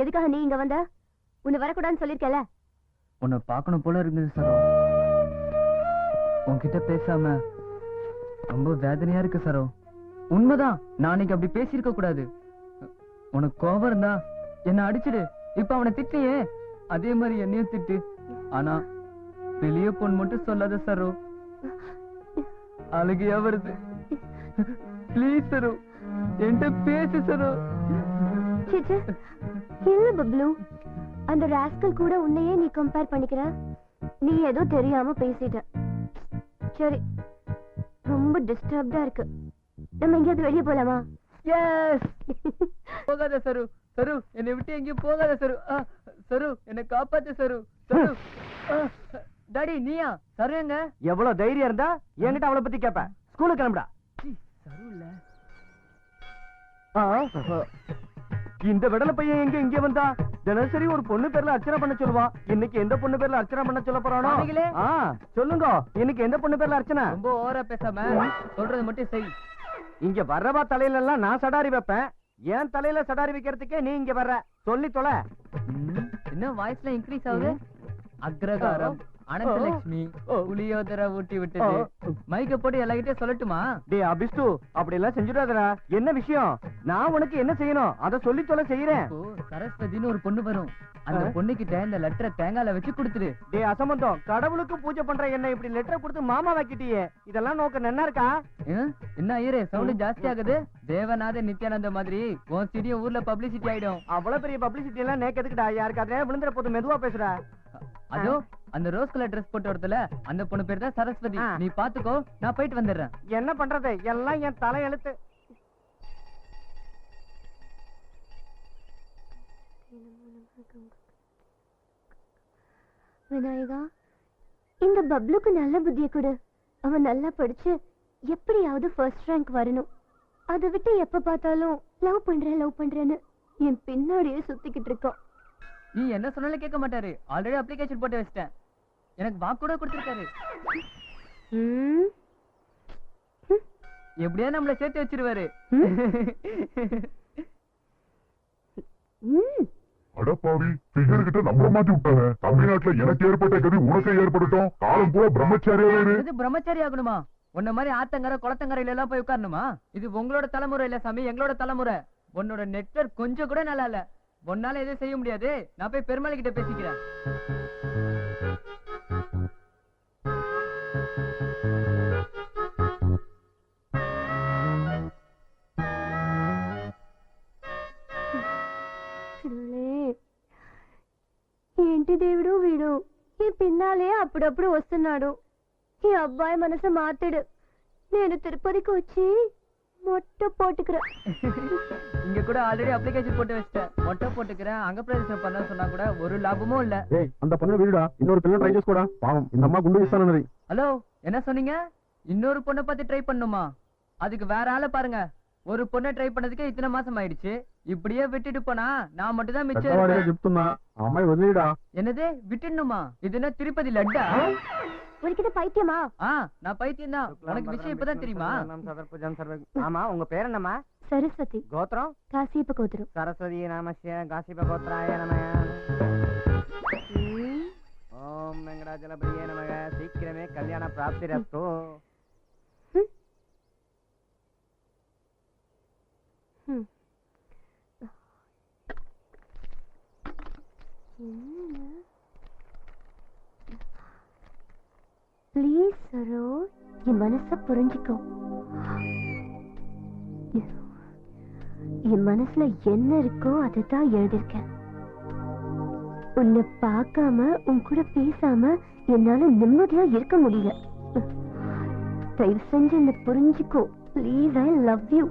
எதுக்காக நீ இங்க வந்த? உன்னை வரக்கூடாதுன்னு சொல்லிருக்கல. உன்னை பார்க்கணும் போல இருக்குது சரோ. உன்கிட்ட பேசாம ரொம்ப வேதனையா இருக்கு சரோ. உண்மைதான், நான் அன்னைக்கு அப்படி பேசியிருக்க கூடாது. உனக்கு கோபம் இருந்தா என்ன அடிச்சிடு. இப்ப அவனை திட்டியே, அதே மாதிரி என்னையும் திட்டு. ஆனா வெளிய பொண்ணு மட்டும் சொல்லாத சரோ. அழுகையா வருது. ப்ளீஸ் சரோ, என்கிட்ட பேசு சரோ. இல்ல பப்ளு, அந்த ராஸ்கல் கூட உன்னையே நீ கம்பேர் பண்ணிக்கிற. நீ ஏதோ தெரியாம பேசிட்ட. சரி, ரொம்ப டிஸ்டர்ப்டா இருக்கு. நம்ம எங்கேயாவது வெளியே போலாமா? எஸ். போகாத சரு. சரு, என்னை விட்டு எங்கேயும் போகாத சரு. சரு, என்னை காப்பாத்து சரு. சரு. டாடி நீயா? சரு எங்க? எவ்வளவு தைரியம் இருந்தா என்கிட்ட அவளை பத்தி கேப்ப? ஸ்கூலுக்கு கிளம்புடா. சரு இல்ல. இந்த விடல பையன் எங்க இங்க வந்தா? தினசரி ஒரு பொண்ணு பேர்ல அர்ச்சனை பண்ண சொல்லுவா. இன்னைக்கு எந்த பொண்ணு பேர்ல அர்ச்சனை பண்ண சொல்ல போறானோ? சொல்லுங்க, இன்னைக்கு எந்த பொண்ணு பேர்ல அர்ச்சனை? ரொம்ப ஓவரா பேசாம சொல்றது மட்டும் செய். இங்க வர்றவா தலையில எல்லாம் நான் சடாரி வைப்பேன். என் தலையில சடாரி வைக்கிறதுக்கே நீ இங்க வர்ற. சொல்லி தொலை. என்ன வாய்ஸ்ல இன்க்ரீஸ் ஆகுது? அக்ரகாரம், அனந்தலட்சுமி, புளியோதரை ஊட்டி விட்டது. மைக்க போட்டு எல்லாகிட்டே சொல்லட்டுமா? டே அபிஷ்டு, அப்படி எல்லாம் செஞ்சுடாதடா. என்ன விஷயம்? நான் உனக்கு என்ன செய்யணும் அத சொல்லி தொலை செய்யறேன். சரஸ்வதினு ஒரு பொண்ணு வரும். அந்த பொண்ணுகிட்ட இந்த லெட்டரை தேங்காயில வச்சு கொடுத்துரு. டே அசம்பந்தம், கடவுளுக்கு பூஜை பண்ற என்ன இப்படி லெட்டரை கொடுத்து மாமா வைக்கிட்டியே, இதெல்லாம் நோக்க நன்னா இருக்கா? என்ன ஐயரே, சவுண்ட் ஜாஸ்தி ஆகுது. தேவநாத நித்யானந்த மாதிரி உன் சிடியும் ஊர்ல பப்ளிசிட்டி ஆயிடும். அவ்வளவு பெரிய பப்ளிசிட்டி எல்லாம் நேக்கு எதுக்குடா? யாருக்கு அதுல விழுந்துற போது மெதுவா பேசுற. அதோ அந்த ரோஸ் கலர் ட்ரெஸ் போட்டு வரதுல அந்த பொண்ணு பேர் தான் சரஸ்வதி. நீ பாத்துக்கோ, நான் போயிட்டு வந்துடுறேன். என்ன பண்றது, எல்லாம் என் தலை எழுத்து. விநாயகா, இந்த பப்ளுக்கு நல்ல புத்திய கொடு. அவன் நல்லா படிச்சு எப்படியாவது ஃபர்ஸ்ட் ரேங்க் வரணும். அதை விட்டு எப்ப பார்த்தாலும் லவ் பண்றேன்னு என் பின்னாடியே சுத்திக்கிட்டு இருக்கோம். நீ என்ன சொன்னாலும் கேட்க மாட்டாரு. ஆல்ரெடி அப்ளிகேஷன் போட்டு வச்சிட்டேன். எனக்கு வாக்கு கூட கொடுத்திருக்காரு. எப்படியா நம்மள சேர்த்து வச்சிருவாரு. அடப்பாவி, பிகர் கிட்ட நம்ப மாத்தி விட்டாங்க. தமிழ்நாட்டுல எனக்கு ஏற்பட்ட கதி உனக்கு ஏற்படட்டும். காலம் பூரா பிரம்மச்சாரியாவே இரு. இது பிரம்மச்சாரி ஆகணுமா? உன்ன மாதிரி ஆத்தங்கரை குளத்தங்கரையில எல்லாம் போய் உட்காரணுமா? இது உங்களோட தலைமுறை இல்ல சாமி, எங்களோட தலைமுறை. உன்னோட நெட்வொர்க் கொஞ்சம் கூட நல்லா இல்ல. உன்னால எதுவும் செய்ய முடியாது. நான் போய் பெருமாள் கிட்ட பேசிக்கிறேன். ఏంటి దేవుడు వీడు ఈ పిన్నాలే అప్పుడప్పుడు వస్తున్నాడు. ఈ అబ్బాయి మనసు మార్తాడు. నేను తిరుపతికి వచ్చి மொட்டை போட்டுக்கிறேன். இங்க கூட ஆல்ரெடி அப்ளிகேஷன் போட்டு வச்சிட்டேன். மொட்டை போட்டுக்கிறேன், அங்க பிரதேசம் பண்ண சொன்னா கூட ஒரு லாபமும் இல்ல. ஏய், அந்த பொண்ணு வீடுடா. இன்னொரு பிள்ளை ட்ரை చేసుకోடா. பாவம், இந்த அம்மா குண்டு வீசானது. ஹலோ, என்ன சொன்னீங்க? இன்னொரு பொண்ணை பார்த்து ட்ரை பண்ணுமா? அதுக்கு வேற ஆளை பாருங்க. ஒரு பொண்ணை ட்ரை பண்ணதுக்கு இத்தனை மாசம் ஆயிடுச்சு. இப்படியே விட்டுட்டு போனா நான் மட்டும் தான் மிச்சம். చెప్తున్నా అమ్మాయి వదిలేడా? என்னது விட்டுணுமா? இது என்ன திருப்பதி லட்டா? உனக்கு பைத்தியமா? நான் பைத்தியம் தான். உனக்கு விஷயம் இப்பதான் தெரியுமா? ஆமா, உங்க பேர் என்னம்மா? சரஸ்வதி. கோத்திரம்? காசியப்ப கோத்திரம். சரஸ்வதி நமஸ்ய காசிப கோத்ராய நமய. ஓம் வெங்கடாஜலபிரியே நமக. சீக்கிரமே கல்யாண பிராப்தி ரஸ்து. ப்ளீஸ் சரோ, என் மனச புரிஞ்சுக்கோ. என் மனசுல என்ன இருக்கோ அதைத்தான் எழுதிருக்கேன். உன்னை பார்க்காம உன் கூட பேசாம என்னால நிம்மதியா இருக்க முடியல. தயவு செஞ்சு என்ன புரிஞ்சுக்கோ ப்ளீஸ். I love you.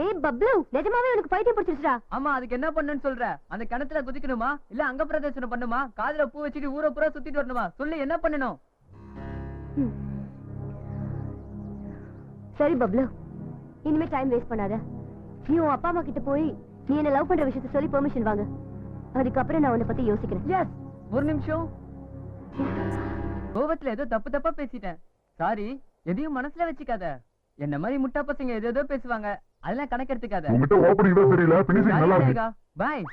ஏய் பப்ளு, நிஜமாவே உனக்கு பைத்தியம் பிடிச்சிருச்சா? ஆமா, அதுக்கு என்ன பண்ணுன்னு சொல்ற? அந்த கிணத்துல குதிக்கணுமா இல்ல அங்க பிரதேசனம் பண்ணுமா? காதுல பூ வச்சுட்டு ஊரை பூரா சுத்திட்டு வரணுமா? சொல்லு, என்ன பண்ணணும்? சரி பப்ளு, இனிமே டைம் வேஸ்ட் பண்ணாத. நீ உன் அப்பா அம்மா கிட்ட போய் நீ என்ன லவ் பண்ற விஷயத்த சொல்லி பெர்மிஷன் வாங்க. அதுக்கப்புறம் நான் உன்னை பத்தி யோசிக்கிறேன். எஸ், ஒரு நிமிஷம். கோவத்துல ஏதோ தப்பு தப்பா பேசிட்டேன். சாரி, எதையும் மனசுல வச்சுக்காத. என்ன மாதிரி முட்டா பசங்க ஏதோ பேசுவாங்க, அதெல்லாம் கணக்கு எடுத்துக்காத. உங்ககிட்ட ஓப்பனிங் தான் தெரியல, ஃபினிஷிங் நல்லா இருக்கு. பாய்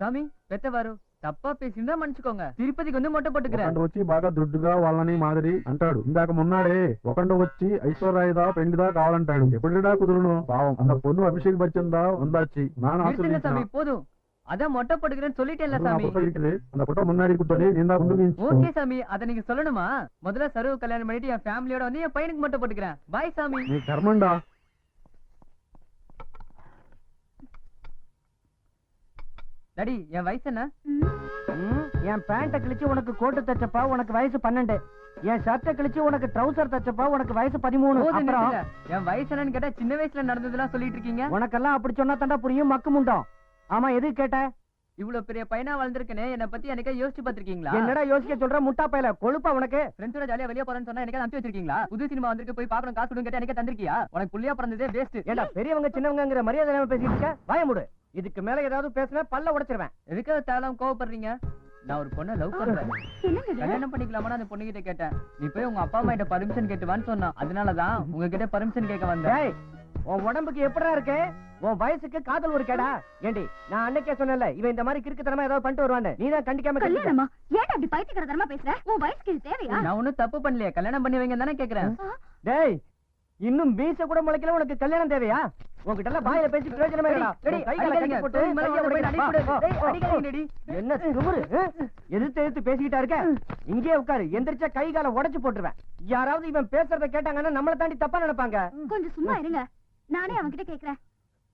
சாமி. పెద్దవారు తప్పా పేసిందా మన్నిచుకోంగ. తిరుపతికి வந்து మొట్ట పట్టుకురా. వచ్చి బాగా దుడ్డుగా వాళ్ళని మాదిరి అంటాడు. ఇందాక మొన్నాడే ఒకండు వచ్చి ఐశ్వర్యదా పెండిదా కావాలంటాడు. ఎప్పుడుడా కుదురును పావం அந்த பொண்ணு அபிஷேக் பச்சன் தான் வந்தாச்சு. நான் ஆசைப்பட்டேன் சாமி. போதும், அத மொட்டை போட்டுக்கிறேன்னு சொல்லிட்டேன்ல சாமி. அந்த போட்டோ முன்னாடி குட்டனே நீங்க தான் கொண்டு ஓகே சாமி, அத நீங்க சொல்லணுமா? முதல்ல சர்வ கல்யாணம் பண்ணிட்டு என் ஃபேமிலியோட வந்து என் பையனுக்கு மொட்டை போட்டுக்கிறேன். பை சாமி. நீ கர்மண்டா. டாடி, என் வயசு என்ன? என் பேண்ட கிழிச்சு உனக்கு கோட்டு தச்சப்பா உனக்கு வயசு 12. என் ஷர்ட்ட கிழிச்சு உனக்கு ட்ரவுசர் தச்சப்பா உனக்கு வயசு 13. அப்புறம் என் வயசு என்னன்னு கேட்டா சின்ன வயசுல நடந்ததெல்லாம் சொல்லிட்டு இருக்கீங்க. உனக்கெல்லாம் அப்படி சொன்னா தாண்டா புரியும் மக்கு முண்டோம். ஆமா, எது கேட்ட? இவ்வளவு பெரிய பையனா வளர்ந்திருக்கனே, என்ன பத்தி எனக்கே யோசிச்சு பாத்திருக்கீங்களா? என்னடா யோசிக்க சொல்ற முட்டா பையல? கொழுப்பா உனக்கு? ஃப்ரெண்ட்ஸோட ஜாலியா வெளிய போறேன்னு சொன்னா எனக்கு அனுப்பி வச்சிருக்கீங்களா? புது சினிமா வந்திருக்கு போய் பாக்கணும், காசு கொடுங்க கேட்டா எனக்கு தந்திருக்கியா? உனக்கு புள்ளியா பிறந்ததே வேஸ்ட். ஏடா பெரியவங்க சின்னவங்கங்கற மரியாதை இல்லாம பேசிட்டு இருக்க? வாய மூடு. இதுக்கு மேல ஏதாவது பேசினா பல்ல உடைச்சிருவேன். எதுக்காக தேவலாம் கோவப்படுறீங்க? நான் ஒரு பொண்ணை லவ் பண்றேன். கல்யாணம் பண்ணிக்கலாமா? அந்த பொண்ணு கிட்ட கேட்டேன். நீ போய் உங்க அப்பா அம்மா கிட்ட பர்மிஷன் கேட்டுவான்னு சொன்னா, அதனாலதான் உங்ககிட்ட பர்மிஷன் கேட்க வந்தேன். உன் உடம்புக்கு எப்படா இருக்கு? உன் வயசுக்கு காதல் ஒரு கேடா? ஏண்டி, நான் அன்னைக்கே சொன்னேன்ல இவன் இந்த மாதிரி கிறுக்குத்தனமா ஏதாவது பண்ணிட்டு வருவான்னு. நீ தான் கண்டிக்காம கல்யாணமா? ஏன்டா அப்படி பைத்தியக்காரத்தனமா பேசுற? உன் வயசுக்கு இது தேவையா? நான் ஒண்ணும் தப்பு பண்ணலையே, கல்யாணம் பண்ணி வைங்க தானே கேக்குறேன். டேய், இன்னும் மீச கூட முளைக்கல, உனக்கு கல்யாணம் தேவையா? உங்ககிட்ட எல்லாம் பாயில பேசி பிரயோஜனமே இல்லடா. என்ன சுமுரு? எதிர்த்து பேசிக்கிட்டா இருக்க? இங்கே உட்காரு. எந்திரிச்சா கை கால உடைச்சு போட்டுருவேன். யாராவது இவன் பேசுறத கேட்டாங்கன்னா நம்மள தாண்டி தப்பா நினைப்பாங்க. கொஞ்சம் சும்மா இருங்க, நானே அவன்கிட்ட கேக்குறேன்.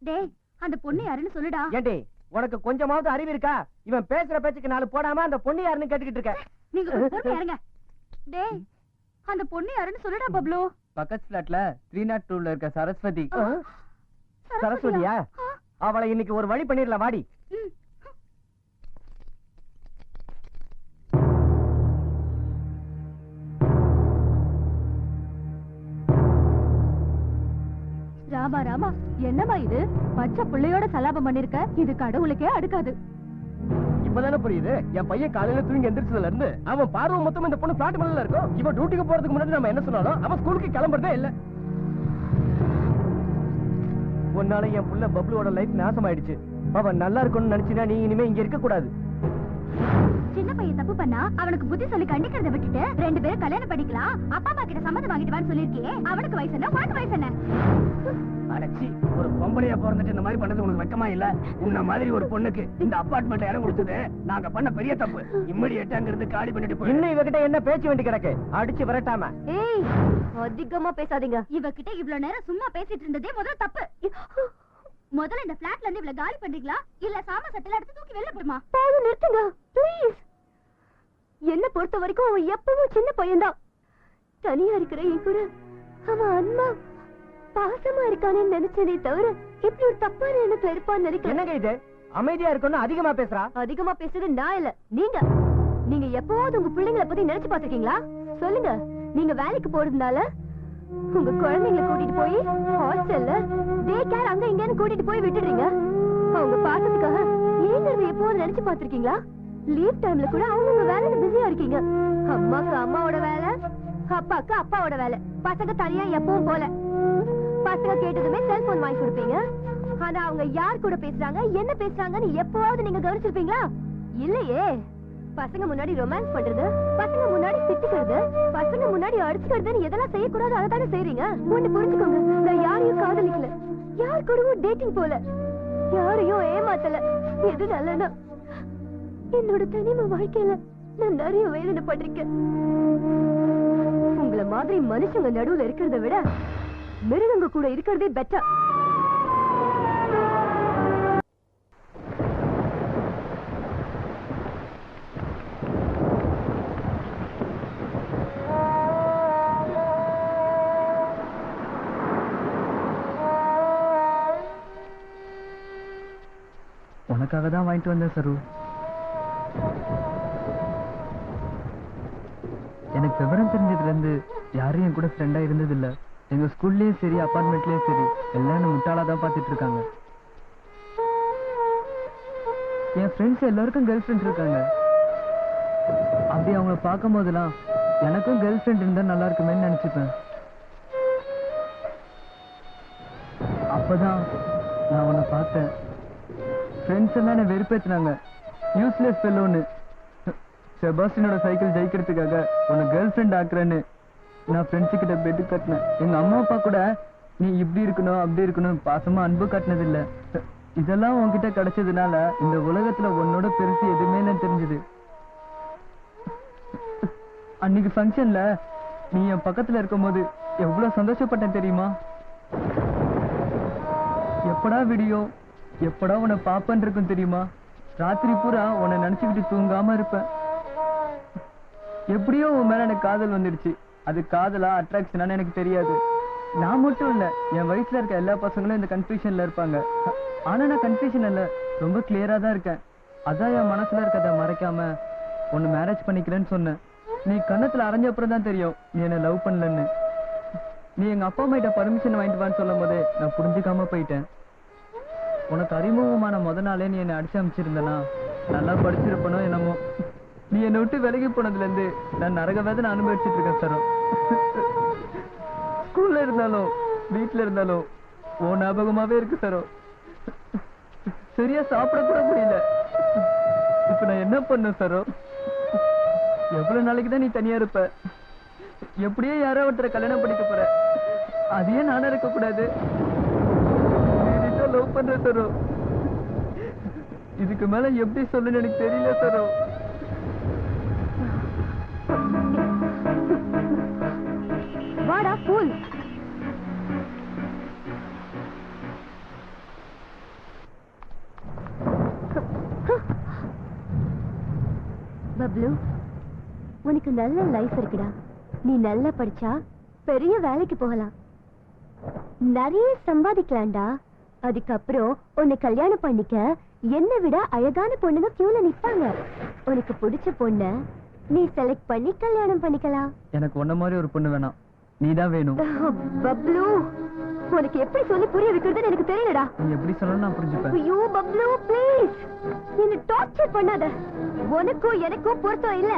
டேய், அந்த பொண்ணு யாருன்னு சொல்லுடா. ஏண்டி, உனக்கு கொஞ்சமாவது அறிவு இருக்கா? இவன் பேசுற பேச்சுக்கு 4 போடாம அந்த பொண்ணு யாருன்னு கேட்டுக்கிட்டு இருக்க? நீங்க பொறுமையா இருங்க. டேய், அந்த பொண்ணு யாருன்னு சொல்லுடா பப்ளு. பக்கத்து பிளாட்ல 302ல இருக்க சரஸ்வதி. சரஸ்வதியா? அவளை இன்னைக்கு ஒரு வழி பண்ணிடலாம், வாடி. ராமா ராமா, என்னமா இது? பச்சை பிள்ளையோட சலாபம் பண்ணிருக்க. இது கடவுளுக்கே அடுக்காது. இப்பதானே புரியுது. என் பையன் காலையில தூங்கி எந்திரிச்சதுல இருந்து அவன் பார்வை மொத்தம் இந்த பொண்ணு பிளாட் மேல இருக்கும். இவன் டியூட்டிக்கு போறதுக்கு முன்னாடி நம்ம என்ன சொன்னாலும் அவன் ஸ்கூலுக்கு கிளம்புறதே இல்ல. ஒன்னால என் புள்ள பப்ளுவோட லைஃப் நாசமாயிடுச்சு. அவன் நல்லா இருக்கும்னு நினைச்சினா நீ இனிமே இங்க இருக்க கூடாது. சின்ன பையன் தப்பு பண்ணா அவனுக்கு புத்தி சொல்லி கண்டிக்கிறத விட்டுட்டு 2 பேரும் கல்யாணம் பண்ணிக்கலாம், அப்பா அம்மா கிட்ட சம்மதம் வாங்கிட்டு வான்னு சொல்லிருக்கியே. அவனுக்கு வயசு என்ன, உனக்கு வயசு என்ன? அடச்சி, ஒரு பொம்பளையா பிறந்துட்டு இந்த மாதிரி பண்ணது உனக்கு வெக்கமா இல்ல? உன்ன மாதிரி ஒரு பொண்ணுக்கு இந்த அபார்ட்மெண்ட் இடம் கொடுத்தது நாங்க பண்ண பெரிய தப்பு. இம்மிடியேட்டா அங்கிருந்து காலி பண்ணிட்டு போய். இன்னும் இவகிட்ட என்ன பேச்சு வேண்டி கிடக்கு? அடிச்சு விரட்டாம. ஏய், அதிகமா பேசாதீங்க. இவகிட்ட இவ்வளவு நேரம் சும்மா பேசிட்டு இருந்ததே முதல்ல தப்பு. முதல்ல இந்த பிளாட்ல இருந்து இவ்வளவு காலி பண்றீங்களா, இல்ல சாமா சட்டல எடுத்து தூக்கி வெளில போடுமா? போதும், நிறுத்துங்க ப்ளீஸ். என்ன பொறுத்த வரைக்கும் அவன் எப்பவும் சின்ன பையன்தான். தனியா இருக்கிற என் கூட அவன் அம்மா பாசமா இருக்கானு நினைச்சதே தவிர இப்படி ஒரு தப்பான எண்ணத்துல இருப்பான்னு நினைக்கிறேன். என்னங்க இது? அமைதியா இருக்கணும், அதிகமா பேசுறா. அதிகமா பேசுறது நான் இல்ல, நீங்க. நீங்க எப்பவாவது உங்க பிள்ளைங்களை பத்தி நினைச்சு பாத்துருக்கீங்களா? சொல்லுங்க. நீங்க வேலைக்கு போறதுனால உங்க குழந்தைங்களை கூட்டிட்டு போய் ஹாஸ்டல்ல டே கேர் அங்க இங்கன்னு கூட்டிட்டு போய் விட்டுடுறீங்க. அவங்க பாசத்துக்காக ஏங்கறது எப்போது நினைச்சு பாத்துருக்கீங்களா? லீவ் டைம்ல கூட அவங்க வேலையில பிஸியா இருக்கீங்க. அம்மாக்கு அம்மாவோட வேலை, அப்பாக்கு அப்பாவோட வேலை. பசங்க தனியா எப்பவும் போல. பசங்க கேட்டதுமே செல்போன் வாங்கி கொடுப்பீங்க. ஆனா அவங்க யார் கூட பேசுறாங்க, என்ன பேசுறாங்கன்னு எப்பவாவது நீங்க கவனிச்சிருப்பீங்களா? இல்லையே. பசங்க முன்னாடி ரொமான்ஸ் பண்றது, பசங்க முன்னாடி திட்டுக்கிறது, பசங்க முன்னாடி அடிச்சுக்கிறதுன்னு எதெல்லாம் செய்யக்கூடாது அதைத்தானே செய்றீங்க. ஒண்ணு புரிஞ்சுக்கோங்க, நான் யாரையும் காதலிக்கல, யார் கூடவும் டேட்டிங் போல, யாரையும் ஏமாத்தல. எது நல்லனா என்னோட தனிமை வாழ்க்கையில நான் நிறைய வேதனைப்பட்டிருக்கேன். உங்களை மாதிரி மனுஷங்க நடுவுல இருக்கிறத விட மிருகங்க கூட இருக்கிறதே பெட்டர். உனக்காக தான் வாங்கிட்டு வந்தேன் சரு. எனக்கு விவரம் தெரிஞ்சதுல இருந்து யாரும் என் கூட ஃப்ரெண்டா இருந்தது இல்ல. எங்க ஸ்கூல்லயும் சரி அபார்ட்மெண்ட்லயும் சரி எல்லாம் என்ன முட்டாளா தான் பாத்துட்டு இருக்காங்க. என் ஃப்ரெண்ட்ஸ் எல்லாருக்கும் கேர்ள் ஃப்ரெண்ட் இருக்காங்க. அப்படி அவங்கள பார்க்கும் போதெல்லாம் எனக்கும் கேர்ள் ஃப்ரெண்ட் இருந்தா நல்லா இருக்குமேன்னு நினைச்சுப்பேன். அப்பதான் நான் உன்னை பார்த்தேன். ஃப்ரெண்ட்ஸ் எல்லாம் என்ன வெறுப்பேத்தினாங்க, யூஸ்லெஸ் ஃபெல்லோன்னு. செபாஸ்டினோட சைக்கிள் ஜெயிக்கிறதுக்காக உன்னை கேர்ள் ஃப்ரெண்ட் ஆக்குறேன்னு நான் ஃப்ரெண்ட்ஸு கிட்ட பெட்டு கட்டினேன். எங்க அம்மா அப்பா கூட நீ இப்படி இருக்கணும் அப்படி இருக்கணும் பாசமா அன்பு காட்டினதில்லை. இதெல்லாம் உன்கிட்ட கிடைச்சதுனால இந்த உலகத்துல உன்னோட பெருசு எதுவுமே இல்லைன்னு தெரிஞ்சது. அன்னைக்கு ஃபங்க்ஷன்ல நீ என் பக்கத்துல இருக்கும் போது எவ்வளவு சந்தோஷப்பட்டேன் தெரியுமா? எப்படா வீடியோ, எப்படா உன்னை பாப்பன் இருக்கும் தெரியுமா? ராத்திரி பூரா உன்னை நினைச்சுக்கிட்டு தூங்காம இருப்பேன். எப்படியோ உன் மேல எனக்கு காதல் வந்துடுச்சு. அது காதலா அட்ராக்ஷனான்னு எனக்கு தெரியாது. நான் மட்டும் இல்ல, என் வயசுல இருக்க எல்லா பசங்களும் இந்த கன்ஃபியூஷன்ல இருப்பாங்க. ஆனா நான் கன்ஃபியூஷன் இல்ல, ரொம்ப கிளியரா தான் இருக்கேன். அதான் என் மனசுல இருக்கதை மறைக்காம உன்னை மேரேஜ் பண்ணிக்கிறேன்னு சொன்னேன். நீ கண்ணத்துல அரைஞ்ச அப்புறம் தான் தெரியும் நீ என்ன லவ் பண்ணலன்னு. நீ எங்க அப்பா அம்மா கிட்ட பர்மிஷன் வாங்கிட்டு வான்னு சொல்லும் போதே நான் புரிஞ்சுக்காம போயிட்டேன். உனக்கு அறிமுகமான முத நாளே நீ என்னை அடிச்சு அமைச்சிருந்தனா நல்லா படிச்சிருப்பனோ என்னமோ. நீ என்னை விட்டு விலகி போனதுல இருந்து நான் நரக வேதனை அனுபவிச்சுட்டு இருக்கேன் சரோ. ஸ்கூல்ல இருந்தாலும் வீட்டுல இருந்தாலும் ஓ ஞாபகமாவே இருக்கு சரோ. சரியா சாப்பிட கூட முடியல. இப்ப நான் என்ன பண்ண சரோ? எவ்வளவு நாளைக்கு தான் நீ தனியா இருப்ப? எப்படியே யாரோ ஒருத்தரை கல்யாணம் பண்ணிக்க போற, அதையே நானும் இருக்க கூடாது? லவ் பண்ற சரோ, இதுக்கு மேல எப்படி சொல்லுன்னு எனக்கு தெரியல சரோ. வாடா ஃபூல். பப்ளு, உனக்கு நல்ல லைஃப் இருக்குடா. நீ நல்லா படிச்சா பெரிய வேலைக்கு போகலாம், நிறைய சம்பாதிக்கலாம்டா. அதுக்கப்புறம் உன்னை கல்யாணம் பண்ணிக்க என்னை விட அழகான பொண்ணுங்க கியூல நிப்பாங்க. உனக்கு பிடிச்ச பொண்ண நீ செலக்ட் பண்ணி கல்யாணம் பண்ணிக்கலாம். எனக்கு உன்ன மாதிரி ஒரு பொண்ணு வேணாம், நீதான் வேணும். பப்ளு, உனக்கு எப்படி சொல்லி புரிய வைக்கிறதுன்னு எனக்கு தெரியலடா. நீ எப்படி சொல்லணும் நான் புரிஞ்சுப்பேன். ஐயோ பப்ளு ப்ளீஸ், என்ன டார்ச்சர் பண்ணாத. உனக்கும் எனக்கும் பொருத்தம் இல்ல.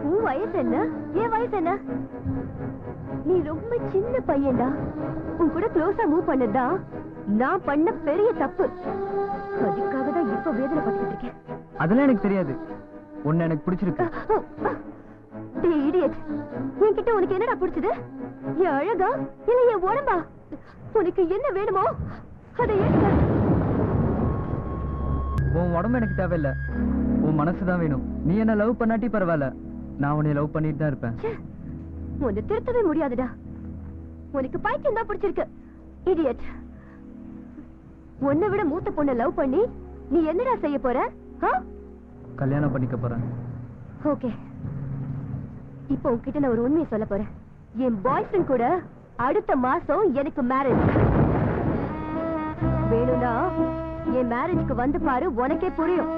உன் வயசு என்ன, என் வயசு என்ன? நீ ரொம்ப சின்ன பையன்டா. உன் கூட க்ளோஸா மூவ் பண்ணதா நான் பண்ண பெரிய தப்பு. அதுக்காக தான் இப்ப வேதனை பட்டுக்கிட்டு இருக்கேன். அதெல்லாம் எனக்கு தெரியாது. உன்னை எனக்கு பிடிச்சிருக்கு. டேய் இடியட், என்கிட்ட உனக்கு என்னடா பிடிச்சது? என் அழகா இல்ல என் உடம்பா? உனக்கு என்ன வேணுமோ அதை எடுக்க. உன் உடம்பு எனக்கு தேவையில்லை, உன் மனசுதான் வேணும். நீ என்ன லவ் பண்ணாட்டி பரவாயில்ல, நான் உன்னை லவ் பண்ணிட்டு தான் இருப்பேன். உன்னை திருத்தவே முடியாதுடா. உனக்கு பைத்தியம் தான் பிடிச்சிருக்கு. இடியட், உன்னை விட மூத்த பொண்ணை லவ் பண்ணி நீ என்னடா செய்ய போற? கல்யாணம் பண்ணிக்க போறேன். ஓகே, இப்போ உன்கிட்ட நான் ஒரு உண்மையை சொல்ல போறேன். என் பாய் ஃப்ரெண்ட் கூட அடுத்த மாசம் எனக்கு மேரேஜ். வேணும்னா என் மேரேஜ்க்கு வந்து பாரு, உனக்கே புரியும்.